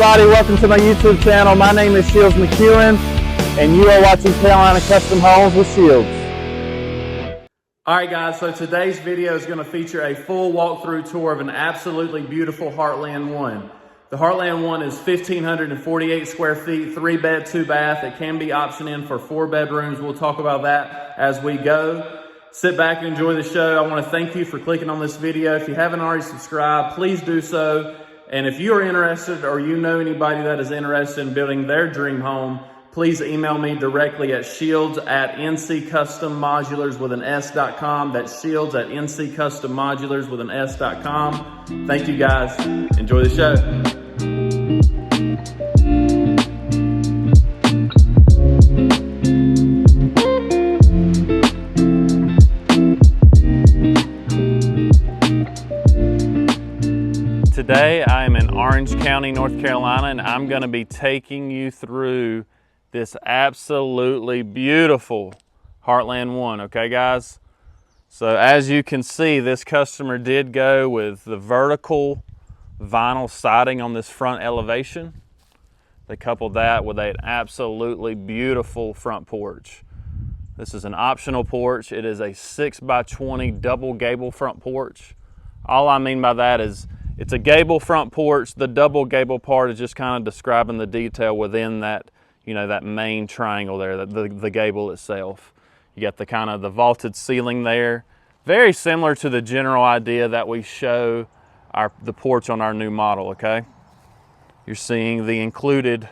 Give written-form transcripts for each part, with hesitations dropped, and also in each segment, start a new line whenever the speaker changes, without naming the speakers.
Everybody, welcome to my YouTube channel. My name is Shields McKeown, and you are watching Carolina Custom Homes with Shields. Alright guys, so today's video is going to feature a full walkthrough tour of an absolutely beautiful Heartland 1. The Heartland 1 is 1,548 square feet, 3-bed, 2-bath. It can be optioned in for 4 bedrooms. We'll talk about that as we go. Sit back and enjoy the show. I want to thank you for clicking on this video. If you haven't already subscribed, please do so. And if you are interested or you know anybody that is interested in building their dream home, please email me directly at shields@nccustommodular's.com. That's shields@nccustommodular's.com. Thank you guys. Enjoy the show. Today I am in Orange County, North Carolina, and I'm going to be taking you through this absolutely beautiful Heartland 1, okay guys? So as you can see, this customer did go with the vertical vinyl siding on this front elevation. They coupled that with an absolutely beautiful front porch. This is an optional porch. It is a 6x20 double gable front porch. All I mean by that is it's a gable front porch. The double gable part is just kind of describing the detail within that, you know, that main triangle there, the gable itself. You got the kind of the vaulted ceiling there. Very similar to the general idea that we show the porch on our new model, okay? You're seeing the included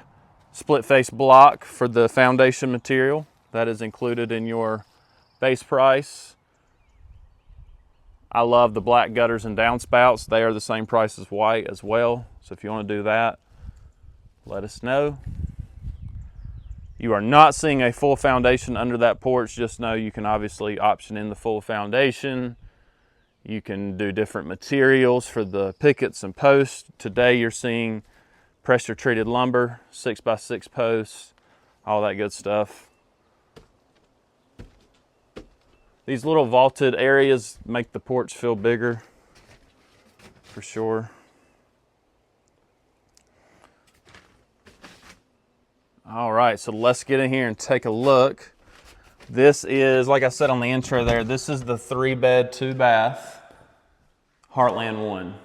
split face block for the foundation material. That is included in your base price. I love the black gutters and downspouts. They are the same price as white as well. So if you want to do that, let us know. You are not seeing a full foundation under that porch. Just know you can obviously option in the full foundation. You can do different materials for the pickets and posts. Today you're seeing pressure treated lumber, 6x6 posts, all that good stuff. These little vaulted areas make the porch feel bigger, for sure. All right, so let's get in here and take a look. This is, like I said on the intro there, this is the 3-bed, 2-bath Heartland 1.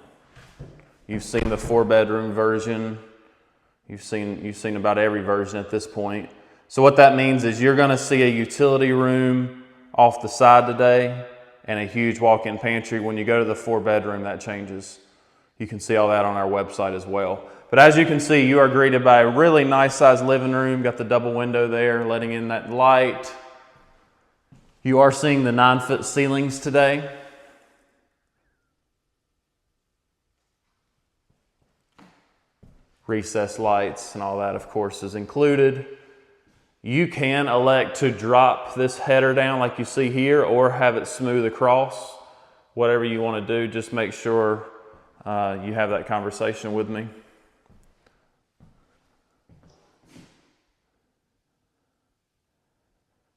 You've seen the 4-bedroom version. You've seen about every version at this point. So what that means is you're gonna see a utility room off the side today and a huge walk-in pantry. When you go to the 4-bedroom, that changes. You can see all that on our website as well. But as you can see, you are greeted by a really nice sized living room. Got the double window there, letting in that light. You are seeing the 9-foot ceilings today. Recessed lights and all that, of course, is included. You can elect to drop this header down like you see here or have it smooth across. Whatever you want to do, just make sure you have that conversation with me.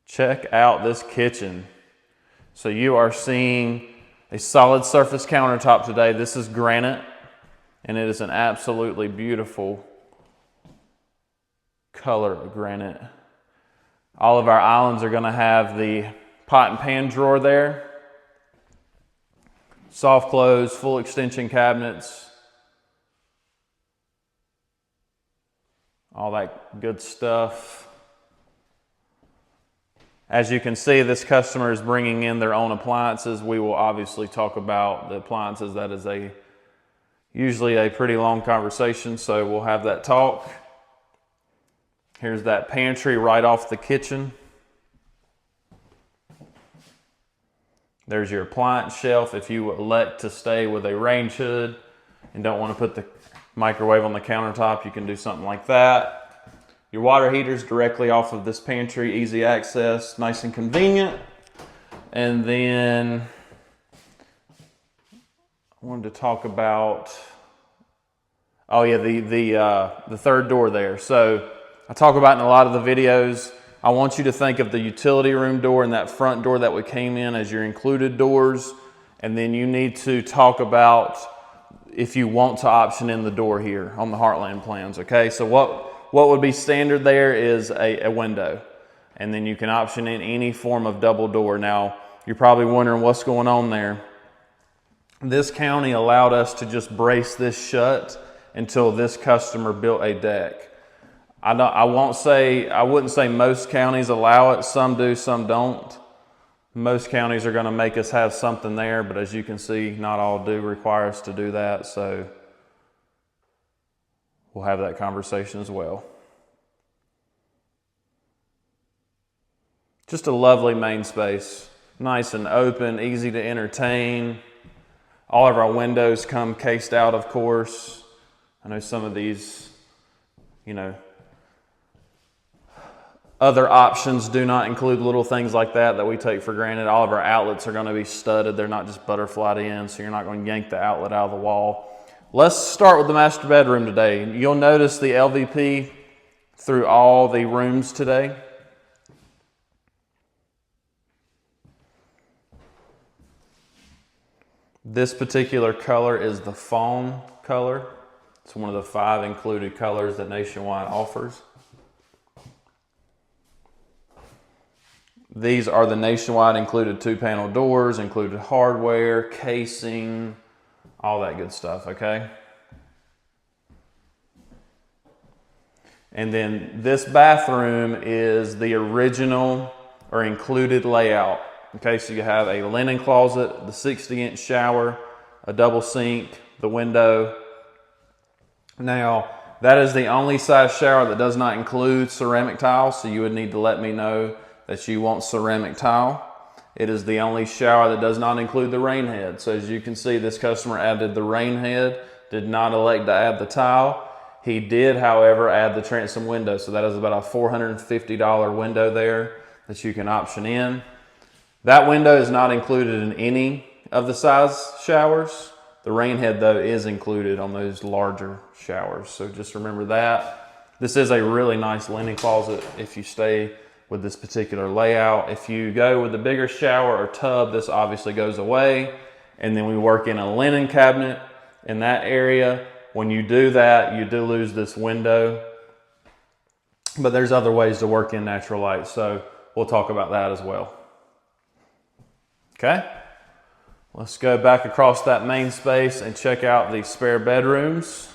Check out this kitchen. So you are seeing a solid surface countertop today. This is granite, and it is an absolutely beautiful color of granite. All of our islands are going to have the pot and pan drawer there. Soft close, full extension cabinets. All that good stuff. As you can see, this customer is bringing in their own appliances. We will obviously talk about the appliances. That is usually a pretty long conversation, so we'll have that talk. Here's that pantry right off the kitchen. There's your appliance shelf. If you elect to stay with a range hood and don't want to put the microwave on the countertop, you can do something like that. Your water heater's directly off of this pantry, easy access, nice and convenient. And then I wanted to talk about, oh yeah, the third door there. So I talk about in a lot of the videos, I want you to think of the utility room door and that front door that we came in as your included doors. And then you need to talk about if you want to option in the door here on the Heartland plans, okay? So what would be standard there is a window, and then you can option in any form of double door. Now, you're probably wondering what's going on there. This county allowed us to just brace this shut until this customer built a deck. I wouldn't say most counties allow it. Some do, some don't. Most counties are going to make us have something there, but as you can see, not all do require us to do that. So we'll have that conversation as well. Just a lovely main space. Nice and open, easy to entertain. All of our windows come cased out, of course. I know some of these, other options do not include little things like that we take for granted. All of our outlets are going to be studded. They're not just butterflied in, so you're not going to yank the outlet out of the wall. Let's start with the master bedroom today. You'll notice the LVP through all the rooms today. This particular color is the fawn color. It's one of the 5 included colors that Nationwide offers. These are the Nationwide included 2-panel doors, included hardware, casing, all that good stuff, okay? And then this bathroom is the original or included layout. Okay, so you have a linen closet, the 60-inch shower, a double sink, the window. Now, that is the only size shower that does not include ceramic tile, so you would need to let me know that you want ceramic tile. It is the only shower that does not include the rain head. So as you can see, this customer added the rain head, did not elect to add the tile. He did, however, add the transom window. So that is about a $450 window there that you can option in. That window is not included in any of the size showers. The rain head, though, is included on those larger showers. So just remember that. This is a really nice linen closet if you stay with this particular layout. If you go with the bigger shower or tub, this obviously goes away. And then we work in a linen cabinet in that area. When you do that, you do lose this window. But there's other ways to work in natural light. So we'll talk about that as well. Okay, let's go back across that main space and check out the spare bedrooms.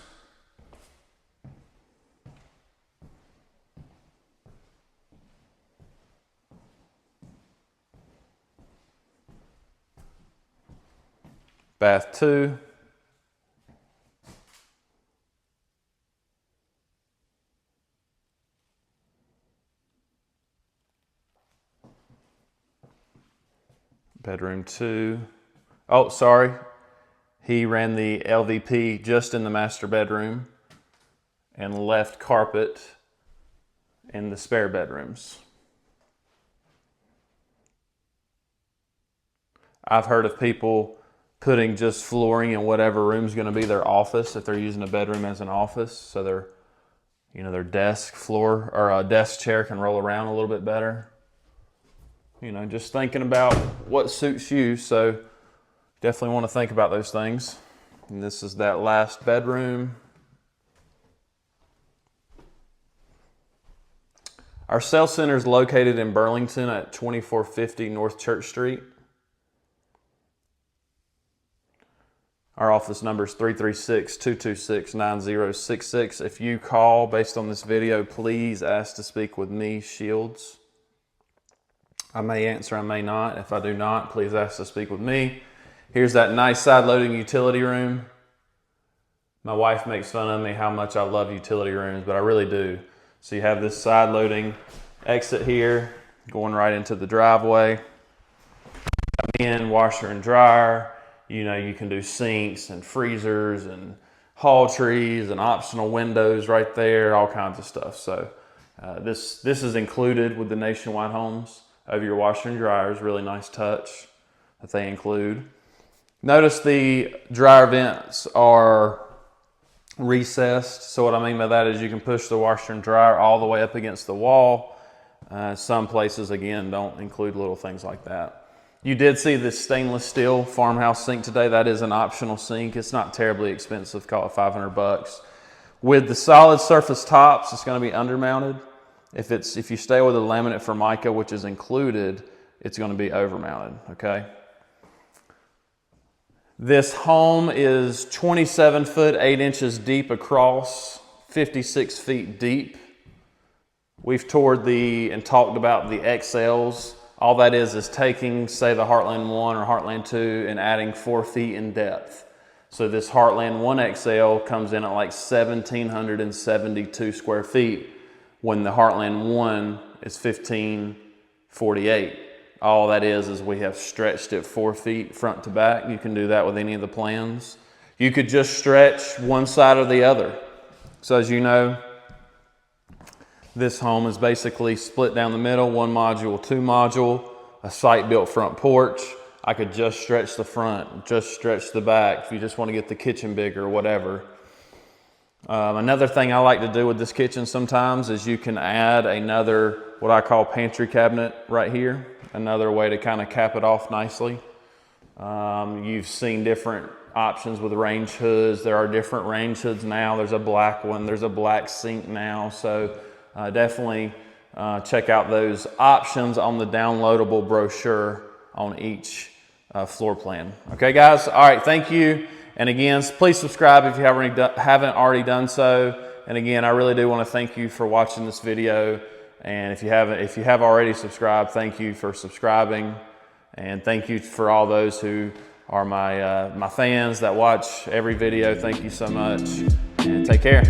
Bath 2. Bedroom 2. Oh, sorry. He ran the LVP just in the master bedroom and left carpet in the spare bedrooms. I've heard of people putting just flooring in whatever room's going to be their office if they're using a bedroom as an office, so their desk floor or a desk chair can roll around a little bit better. Just thinking about what suits you, so definitely want to think about those things. And this is that last bedroom. Our sales center is located in Burlington at 2450 North Church Street. Our office number is 336-226-9066. If you call based on this video, please ask to speak with me, Shields. I may answer, I may not. If I do not, please ask to speak with me. Here's that nice side-loading utility room. My wife makes fun of me how much I love utility rooms, but I really do. So you have this side-loading exit here, going right into the driveway. Come in, washer and dryer. You can do sinks and freezers and hall trees and optional windows right there, all kinds of stuff. So this is included with the Nationwide homes of your washer and dryers. Really nice touch that they include. Notice the dryer vents are recessed. So what I mean by that is you can push the washer and dryer all the way up against the wall. Some places, again, don't include little things like that. You did see this stainless steel farmhouse sink today. That is an optional sink. It's not terribly expensive, call it 500 bucks. With the solid surface tops, it's going to be undermounted. If you stay with a laminate Formica, which is included, it's going to be overmounted, okay? This home is 27 foot, 8 inches deep across, 56 feet deep. We've toured and talked about the XLs. All that is taking, say, the Heartland 1 or Heartland 2 and adding 4 feet in depth. So this Heartland 1 XL comes in at like 1,772 square feet when the Heartland 1 is 1,548. All that is we have stretched it 4 feet front to back. You can do that with any of the plans. You could just stretch one side or the other. So as you know, this home is basically split down the middle, 1 module, 2 module, a site-built front porch. I could just stretch the front, just stretch the back if you just want to get the kitchen bigger or whatever. Another thing I like to do with this kitchen sometimes is you can add another, what I call pantry cabinet right here. Another way to kind of cap it off nicely. You've seen different options with range hoods. There are different range hoods now. There's a black one, there's a black sink now. So definitely check out those options on the downloadable brochure on each floor plan. Okay, guys? All right, thank you. And again, please subscribe if you haven't already done so. And again, I really do want to thank you for watching this video. And if you have already subscribed, thank you for subscribing. And thank you for all those who are my fans that watch every video. Thank you so much. And take care.